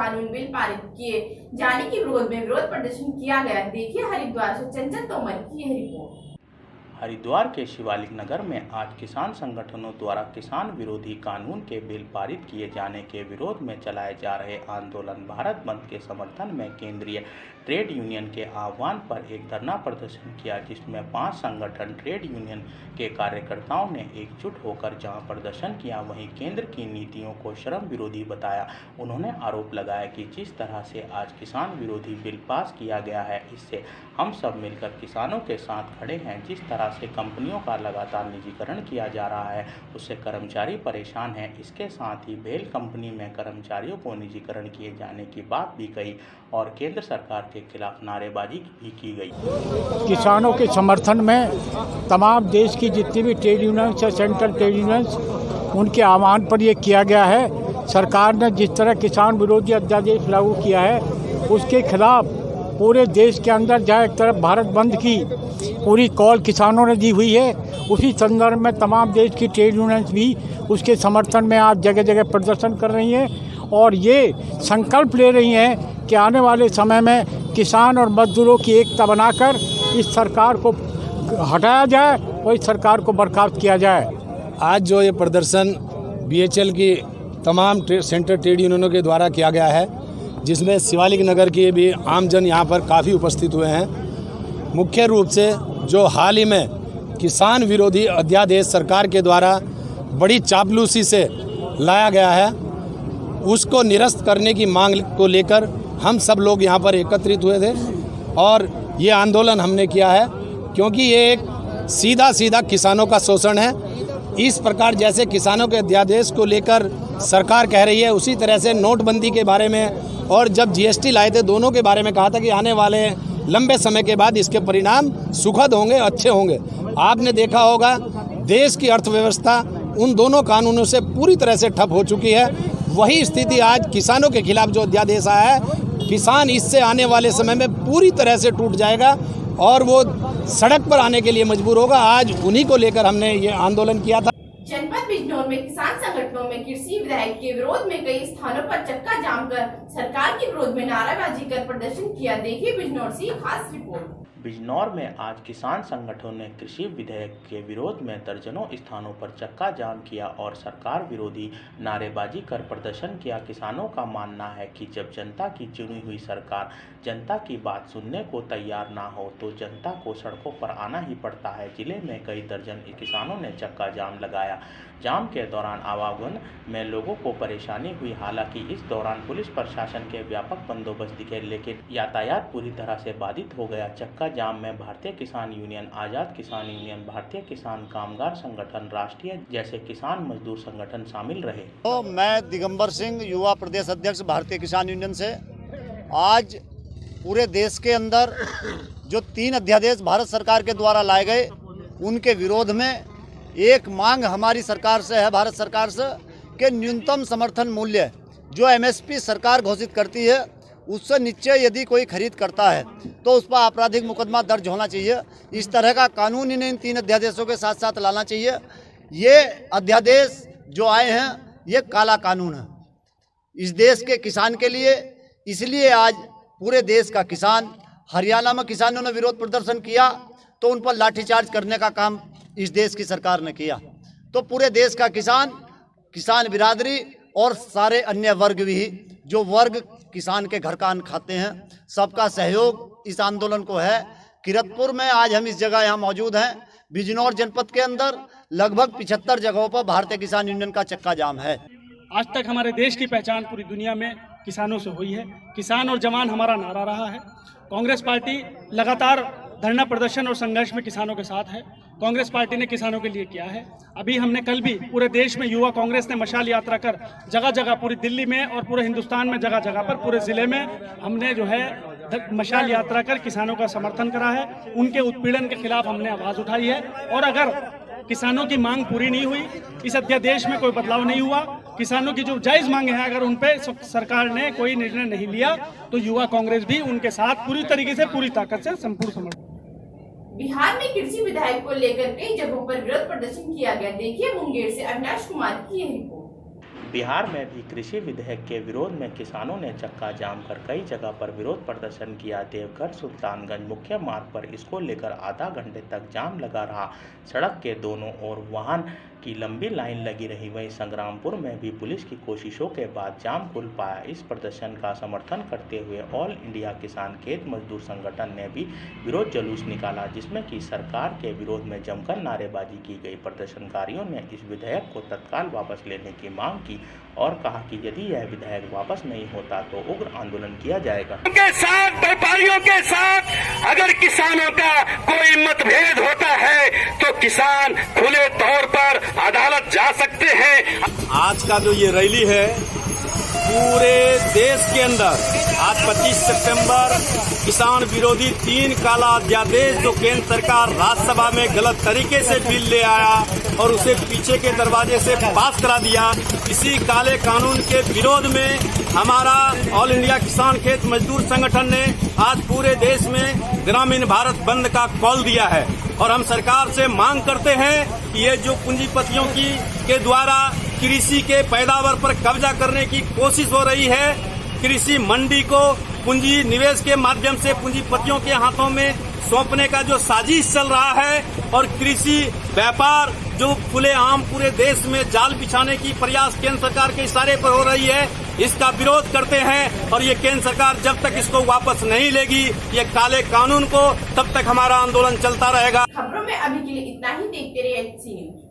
कानून बिल पारित किए जाने के विरोध में विरोध प्रदर्शन किया गया। देखिए हरिद्वार से चंचल तोमर की यह रिपोर्ट। हरिद्वार के शिवालिक नगर में आज किसान संगठनों द्वारा किसान विरोधी कानून के बिल पारित किए जाने के विरोध में चलाए जा रहे आंदोलन भारत बंद के समर्थन में केंद्रीय ट्रेड यूनियन के आह्वान पर एक धरना प्रदर्शन किया, जिसमें 5 संगठन ट्रेड यूनियन के कार्यकर्ताओं ने एकजुट होकर जहां प्रदर्शन किया वहीं केंद्र की नीतियों को श्रम विरोधी बताया। उन्होंने आरोप लगाया कि जिस तरह से आज किसान विरोधी बिल पास किया गया है, इससे हम सब मिलकर किसानों के साथ खड़े हैं। जिस तरह से कंपनियों का लगातार निजीकरण किया जा रहा है, उससे कर्मचारी परेशान हैं। इसके साथ ही भेल कंपनी में कर्मचारियों को निजीकरण किए जाने की बात भी कही और केंद्र सरकार के खिलाफ नारेबाजी भी की गई। किसानों के समर्थन में तमाम देश की जितनी भी ट्रेड यूनियंस है, सेंट्रल ट्रेड यूनियंस, उनके आह्वान पर यह किया गया है। सरकार ने जिस तरह किसान विरोधी अध्यादेश लागू किया है, उसके खिलाफ पूरे देश के अंदर जहाँ एक तरफ भारत बंद की पूरी कॉल किसानों ने दी हुई है, उसी संदर्भ में तमाम देश की ट्रेड यूनियंस भी उसके समर्थन में आज जगह जगह प्रदर्शन कर रही हैं और ये संकल्प ले रही हैं कि आने वाले समय में किसान और मजदूरों की एकता बनाकर इस सरकार को हटाया जाए और इस सरकार को बर्खास्त किया जाए। आज जो ये प्रदर्शन BHL की तमाम सेंट्रल ट्रेड यूनियनों के द्वारा किया गया है, जिसमें शिवालिक नगर के भी आमजन यहाँ पर काफ़ी उपस्थित हुए हैं। मुख्य रूप से जो हाल ही में किसान विरोधी अध्यादेश सरकार के द्वारा बड़ी चापलूसी से लाया गया है, उसको निरस्त करने की मांग को लेकर हम सब लोग यहाँ पर एकत्रित हुए थे और ये आंदोलन हमने किया है, क्योंकि ये एक सीधा किसानों का शोषण है। इस प्रकार जैसे किसानों के अध्यादेश को लेकर सरकार कह रही है, उसी तरह से नोटबंदी के बारे में और जब GST लाए थे, दोनों के बारे में कहा था कि आने वाले लंबे समय के बाद इसके परिणाम सुखद होंगे, अच्छे होंगे। आपने देखा होगा देश की अर्थव्यवस्था उन दोनों कानूनों से पूरी तरह से ठप हो चुकी है। वही स्थिति आज किसानों के खिलाफ जो अध्यादेश आया है, किसान इससे आने वाले समय में पूरी तरह से टूट जाएगा और वो सड़क पर आने के लिए मजबूर होगा। आज उन्हीं को लेकर हमने ये आंदोलन किया था। जनपद बिजनौर में किसान संगठनों में कृषि विधेयक के विरोध में कई स्थानों पर चक्का जाम कर सरकार के विरोध में नारेबाजी कर प्रदर्शन किया। देखिए बिजनौर से खास रिपोर्ट। बिजनौर में आज किसान संगठनों ने कृषि विधेयक के विरोध में दर्जनों स्थानों पर चक्का जाम किया और सरकार विरोधी नारेबाजी कर प्रदर्शन किया। किसानों का मानना है कि जब जनता की चुनी हुई सरकार जनता की बात सुनने को तैयार ना हो तो जनता को सड़कों पर आना ही पड़ता है। जिले में कई दर्जन किसानों ने चक्का जाम लगाया। जाम के दौरान आवागमन में लोगों को परेशानी हुई। हालांकि इस दौरान पुलिस प्रशासन के व्यापक बंदोबस्त दिखे, लेकिन यातायात पूरी तरह से बाधित हो गया। चक्का जाम में भारतीय किसान यूनियन, आजाद किसान यूनियन, भारतीय किसान कामगार संगठन, राष्ट्रीय जैसे किसान मजदूर संगठन शामिल रहे। तो मैं दिगंबर सिंह, युवा प्रदेश अध्यक्ष भारतीय किसान यूनियन से आज पूरे देश के अंदर जो 3 अध्यादेश भारत सरकार के द्वारा लाए गए, उनके विरोध में एक मांग हमारी सरकार से है, भारत सरकार से, कि न्यूनतम समर्थन मूल्य जो MSP सरकार घोषित करती है, उससे नीचे यदि कोई खरीद करता है तो उस पर आपराधिक मुकदमा दर्ज होना चाहिए। इस तरह का कानून इन 3 अध्यादेशों के साथ साथ लाना चाहिए। ये अध्यादेश जो आए हैं, ये काला कानून है इस देश के किसान के लिए। इसलिए आज पूरे देश का किसान, हरियाणा में किसानों ने विरोध प्रदर्शन किया तो उन पर लाठीचार्ज करने का काम इस देश की सरकार ने किया। तो पूरे देश का किसान बिरादरी और सारे अन्य वर्ग भी, जो वर्ग किसान के घर का अन्न खाते हैं, सबका सहयोग इस आंदोलन को है। किरतपुर में आज हम इस जगह यहाँ मौजूद हैं। बिजनौर जनपद के अंदर लगभग 75 जगहों पर भारतीय किसान यूनियन का चक्का जाम है। आज तक हमारे देश की पहचान पूरी दुनिया में किसानों से हुई है। किसान और जवान हमारा नारा रहा है। कांग्रेस पार्टी लगातार धरना प्रदर्शन और संघर्ष में किसानों के साथ है। कांग्रेस पार्टी ने किसानों के लिए किया है। अभी हमने कल भी पूरे देश में युवा कांग्रेस ने मशाल यात्रा कर जगह जगह, पूरी दिल्ली में और पूरे हिंदुस्तान में जगह जगह पर, पूरे ज़िले में हमने जो है मशाल यात्रा कर किसानों का समर्थन करा है। उनके उत्पीड़न के खिलाफ हमने आवाज़ उठाई है और अगर किसानों की मांग पूरी नहीं हुई, इस अध्यादेश में कोई बदलाव नहीं हुआ, किसानों की जो जायज़ मांगे हैं अगर उन पे सरकार ने कोई निर्णय नहीं लिया, तो युवा कांग्रेस भी उनके साथ पूरी तरीके से, पूरी ताकत से संपूर्ण समर्थन। बिहार में कृषि विधेयक को लेकर कई जगहों पर विरोध प्रदर्शन किया गया। देखिए मुंगेर से अविनाश कुमार की यह रिपोर्ट। बिहार में भी कृषि विधेयक के विरोध में किसानों ने चक्का जाम कर कई जगह पर विरोध प्रदर्शन किया। देवघर सुल्तानगंज मुख्य मार्ग पर इसको लेकर आधा घंटे तक जाम लगा रहा। सड़क के दोनों ओर वाहन की लंबी लाइन लगी रही। वहीं संग्रामपुर में भी पुलिस की कोशिशों के बाद जाम खुल पाया। इस प्रदर्शन का समर्थन करते हुए ऑल इंडिया किसान खेत मजदूर संगठन ने भी विरोध जुलूस निकाला, जिसमें कि सरकार के विरोध में जमकर नारेबाजी की गई। प्रदर्शनकारियों ने इस विधेयक को तत्काल वापस लेने की मांग की और कहा कि यदि यह विधेयक वापस नहीं होता तो उग्र आंदोलन किया जाएगा। के साथ व्यापारियों के साथ अगर किसानों का कोई मतभेद होता है तो किसान खुले तौर पर अदालत जा सकते हैं। आज का जो ये रैली है पूरे देश के अंदर आज 25 सितंबर किसान विरोधी 3 काला अध्यादेश जो केंद्र सरकार राज्यसभा में गलत तरीके से बिल ले आया और उसे पीछे के दरवाजे से पास करा दिया, इसी काले कानून के विरोध में हमारा ऑल इंडिया किसान खेत मजदूर संगठन ने आज पूरे देश में ग्रामीण भारत बंद का कॉल दिया है। और हम सरकार से मांग करते हैं कि ये जो पूंजीपतियों के द्वारा कृषि के पैदावार पर कब्जा करने की कोशिश हो रही है, कृषि मंडी को पूंजी निवेश के माध्यम से पूंजीपतियों के हाथों में सौंपने का जो साजिश चल रहा है और कृषि व्यापार जो खुलेआम पूरे देश में जाल बिछाने की प्रयास केंद्र सरकार के इशारे पर हो रही है, इसका विरोध करते हैं। और ये केंद्र सरकार जब तक इसको वापस नहीं लेगी ये काले कानून को, तब तक हमारा आंदोलन चलता रहेगा। खबरों में अभी के लिए इतना ही। देखते रहिए HC न्यूज।